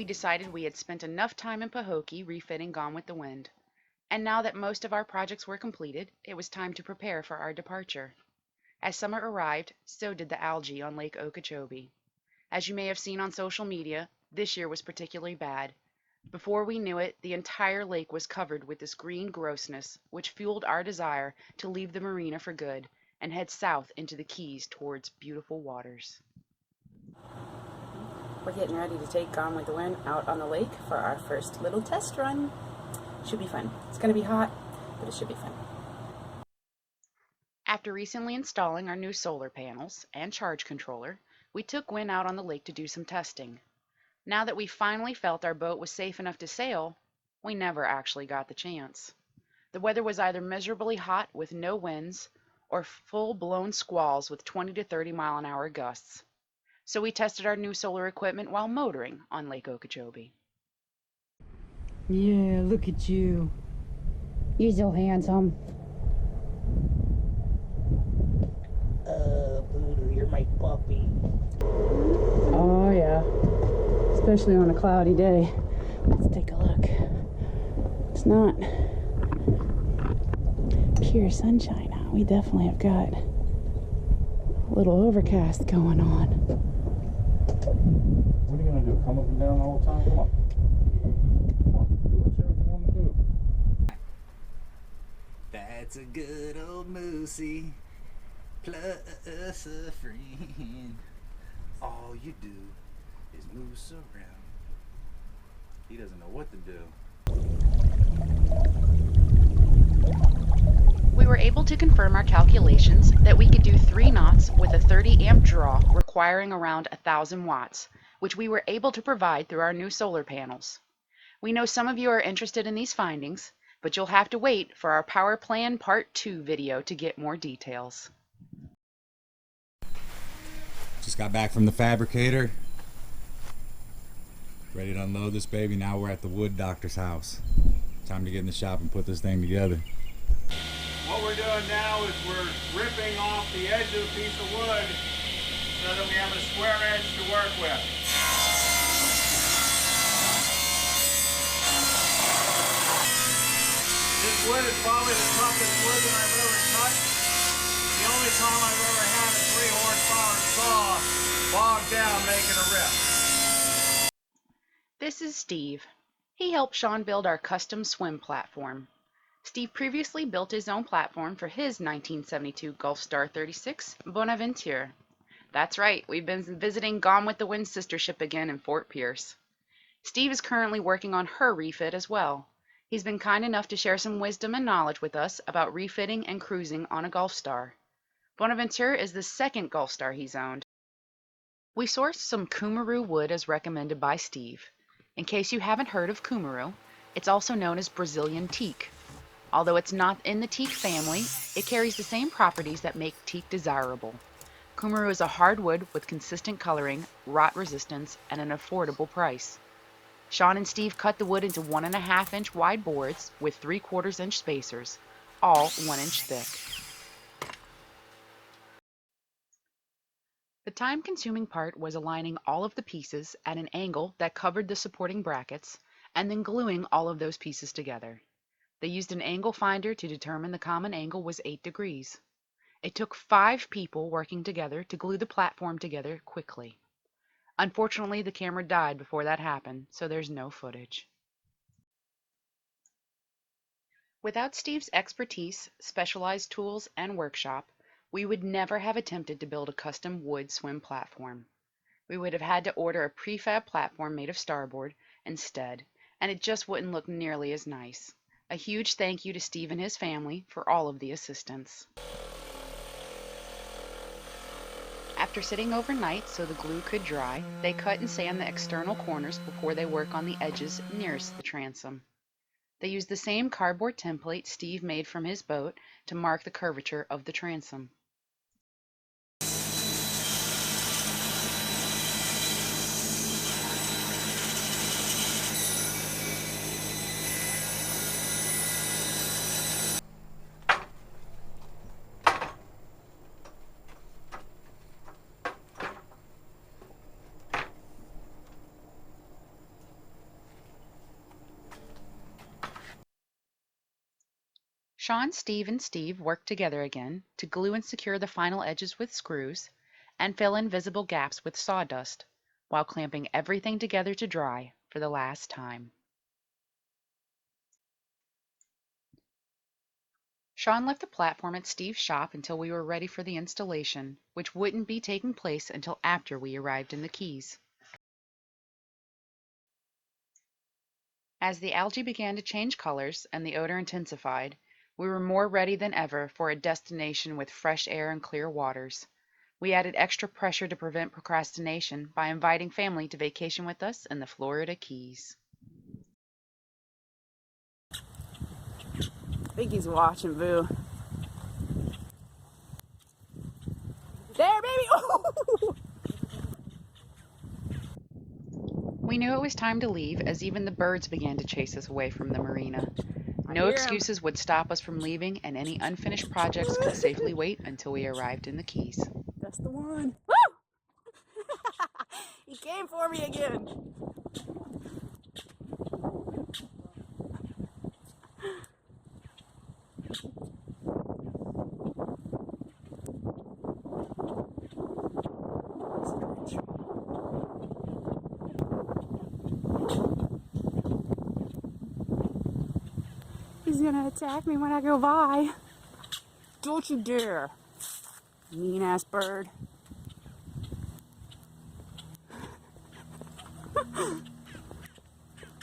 We decided we had spent enough time in Pahokee refitting Gone with the Wind, and now that most of our projects were completed, it was time to prepare for our departure. As summer arrived, so did the algae on Lake Okeechobee. As you may have seen on social media, this year was particularly bad. Before we knew it, the entire lake was covered with this green grossness, which fueled our desire to leave the marina for good and head south into the Keys towards beautiful waters. We're getting ready to take Gone with the Wind out on the lake for our first little test run. Should be fun. It's going to be hot, but it should be fun. After recently installing our new solar panels and charge controller, we took Wynn out on the lake to do some testing. Now that we finally felt our boat was safe enough to sail, we never actually got the chance. The weather was either miserably hot with no winds or full-blown squalls with 20 to 30 mile-an-hour gusts. So we tested our new solar equipment while motoring on Lake Okeechobee. Yeah, look at you. You're so handsome. Voodoo, you're my puppy. Oh yeah, especially on a cloudy day. Let's take a look. It's not pure sunshine now. We definitely have got a little overcast going on. What are you going to do? Come up and down all the time? Come on. Come on. Do whatever you want to do. That's a good old moosey. Plus a friend. All you do is moose around. He doesn't know what to do. We were able to confirm our calculations that we could do 3 knots with a 30 amp draw requiring around 1,000 watts, which we were able to provide through our new solar panels. We know some of you are interested in these findings, but you'll have to wait for our Power Plan Part 2 video to get more details. Just got back from the fabricator. Ready to unload this baby. Now we're at the wood doctor's house. Time to get in the shop and put this thing together. What we're doing now is we're ripping off the edge of a piece of wood so that we have a square edge to work with. This wood is probably the toughest wood that I've ever cut. The only time I've ever had a 3-horsepower saw bogged down making a rip. This is Steve. He helped Shawn build our custom swim platform. Steve previously built his own platform for his 1972 Gulfstar 36 Bonaventure. That's right, we've been visiting Gone with the Wind sister ship again in Fort Pierce. Steve is currently working on her refit as well. He's been kind enough to share some wisdom and knowledge with us about refitting and cruising on a Gulfstar. Bonaventure is the second Gulfstar he's owned. We sourced some Cumaru wood as recommended by Steve. In case you haven't heard of Cumaru, it's also known as Brazilian teak. Although it's not in the teak family, it carries the same properties that make teak desirable. Cumaru is a hardwood with consistent coloring, rot resistance, and an affordable price. Shawn and Steve cut the wood into 1.5-inch wide boards with 3/4-inch spacers, all 1 inch thick. The time-consuming part was aligning all of the pieces at an angle that covered the supporting brackets, and then gluing all of those pieces together. They used an angle finder to determine the common angle was 8 degrees. It took 5 people working together to glue the platform together quickly. Unfortunately, the camera died before that happened, so there's no footage. Without Steve's expertise, specialized tools, and workshop, we would never have attempted to build a custom wood swim platform. We would have had to order a prefab platform made of starboard instead, and it just wouldn't look nearly as nice. A huge thank you to Steve and his family for all of the assistance. After sitting overnight so the glue could dry, they cut and sand the external corners before they work on the edges nearest the transom. They used the same cardboard template Steve made from his boat to mark the curvature of the transom. Shawn, Steve, and Steve worked together again to glue and secure the final edges with screws and fill in visible gaps with sawdust, while clamping everything together to dry for the last time. Shawn left the platform at Steve's shop until we were ready for the installation, which wouldn't be taking place until after we arrived in the Keys. As the algae began to change colors and the odor intensified, we were more ready than ever for a destination with fresh air and clear waters. We added extra pressure to prevent procrastination by inviting family to vacation with us in the Florida Keys. I think he's watching Boo. There, baby! Oh! We knew it was time to leave as even the birds began to chase us away from the marina. No excuses would stop us from leaving, and any unfinished projects could safely wait until we arrived in the Keys. That's the one. Woo! He came for me again. He's gonna attack me when I go by. Don't you dare. Mean ass bird.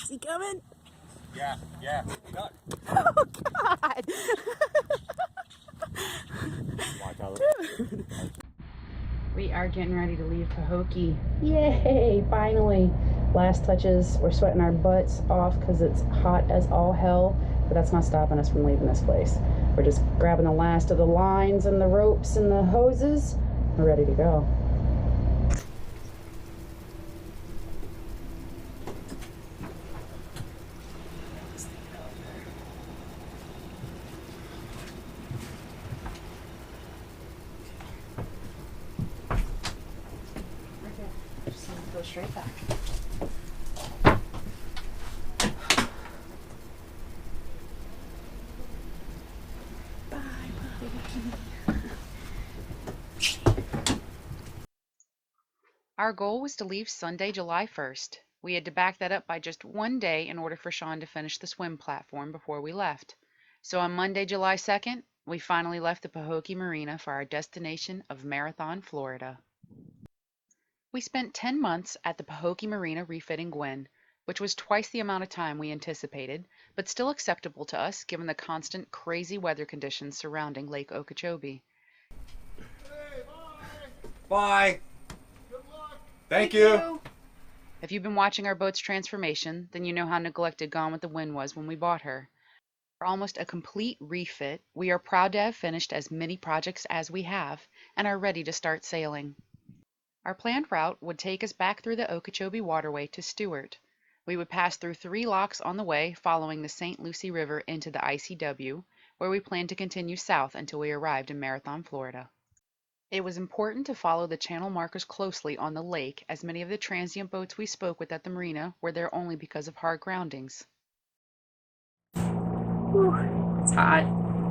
Is he coming? Yeah. Cut. Oh God! We are getting ready to leave Pahokee. Yay! Finally! Last touches. We're sweating our butts off because it's hot as all hell, but that's not stopping us from leaving this place. We're just grabbing the last of the lines and the ropes and the hoses. We're ready to go. Go straight back. Our goal was to leave Sunday, July 1st. We had to back that up by just one day in order for Shawn to finish the swim platform before we left. So on Monday, July 2nd, we finally left the Pahokee Marina for our destination of Marathon, Florida. We spent 10 months at the Pahokee Marina refitting Gwen, which was twice the amount of time we anticipated, but still acceptable to us given the constant crazy weather conditions surrounding Lake Okeechobee. Hey, bye. Good luck. Thank you. If you've been watching our boat's transformation, then you know how neglected Gone with the Wind was when we bought her. For almost a complete refit, we are proud to have finished as many projects as we have and are ready to start sailing. Our planned route would take us back through the Okeechobee waterway to Stuart. We would pass through 3 locks on the way following the St. Lucie River into the ICW, where we planned to continue south until we arrived in Marathon, Florida. It was important to follow the channel markers closely on the lake, as many of the transient boats we spoke with at the marina were there only because of hard groundings. Whew, it's hot,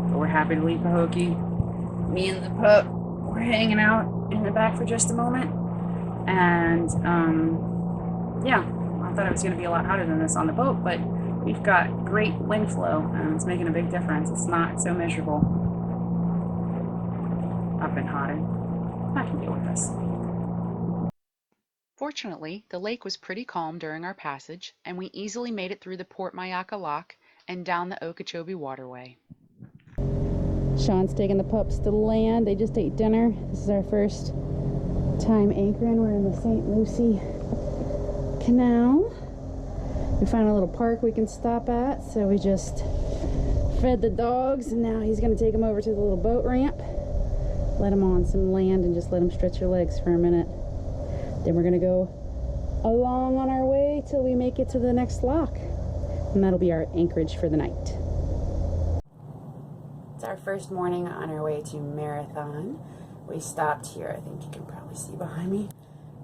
but we're happy to leave Pahokee. Me and the pup, we're hanging out in the back for just a moment. And, yeah, I thought it was going to be a lot hotter than this on the boat, but we've got great wind flow, and it's making a big difference. It's not so miserable. I've been hotter. I can deal with this. Fortunately, the lake was pretty calm during our passage, and we easily made it through the Port Mayaka Lock and down the Okeechobee waterway. Shawn's taking the pups to land. They just ate dinner. This is our first time anchoring. We're in the St. Lucie Canal. We found a little park we can stop at, so we just fed the dogs, and now he's going to take them over to the little boat ramp, let them on some land, and just let them stretch their legs for a minute. Then we're going to go along on our way till we make it to the next lock, and that'll be our anchorage for the night. It's our first morning on our way to Marathon. We stopped here, I think you can probably see behind me,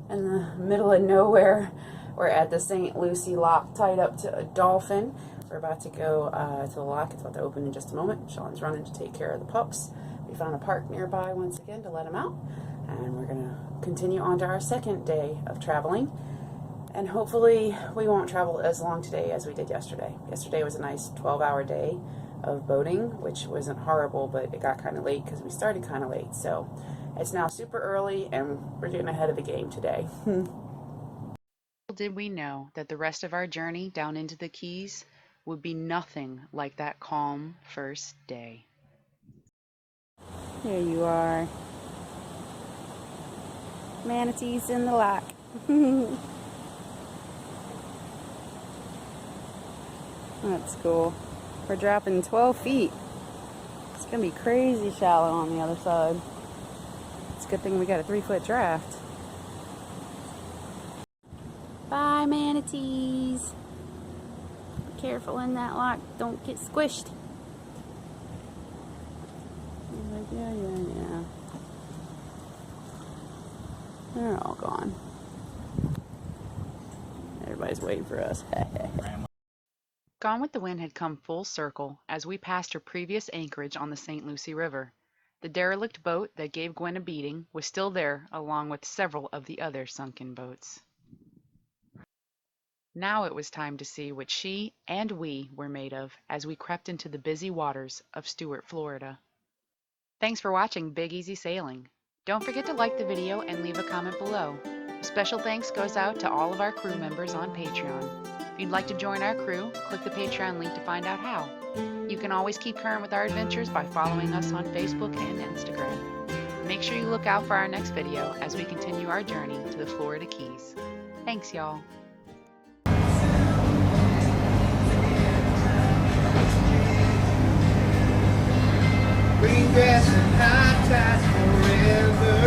in the middle of nowhere. We're at the St. Lucie Lock, tied up to a dolphin. We're about to go to the lock. It's about to open in just a moment. Shawn's running to take care of the pups. We found a park nearby once again to let them out. And we're going to continue on to our second day of traveling. And hopefully we won't travel as long today as we did yesterday. Yesterday was a nice 12-hour day of boating, which wasn't horrible, but it got kind of late because we started kind of late. So it's now super early and we're getting ahead of the game today. Little did we know that the rest of our journey down into the Keys would be nothing like that calm first day. There you are. Manatees in the lock. That's cool. We're dropping 12 feet. It's gonna be crazy shallow on the other side. It's a good thing we got a 3-foot draft. Bye, manatees. Be careful in that lock. Don't get squished. Yeah. They're all gone. Everybody's waiting for us. Gone with the Wind had come full circle as we passed her previous anchorage on the St. Lucie River. The derelict boat that gave Gwen a beating was still there, along with several of the other sunken boats. Now it was time to see what she and we were made of as we crept into the busy waters of Stuart, Florida. Thanks for watching Big Easy Sailing. Don't forget to like the video and leave a comment below. A special thanks goes out to all of our crew members on Patreon. If you'd like to join our crew, click the Patreon link to find out how. You can always keep current with our adventures by following us on Facebook and Instagram. Make sure you look out for our next video as we continue our journey to the Florida Keys. Thanks, y'all. Green grass and high tides forever.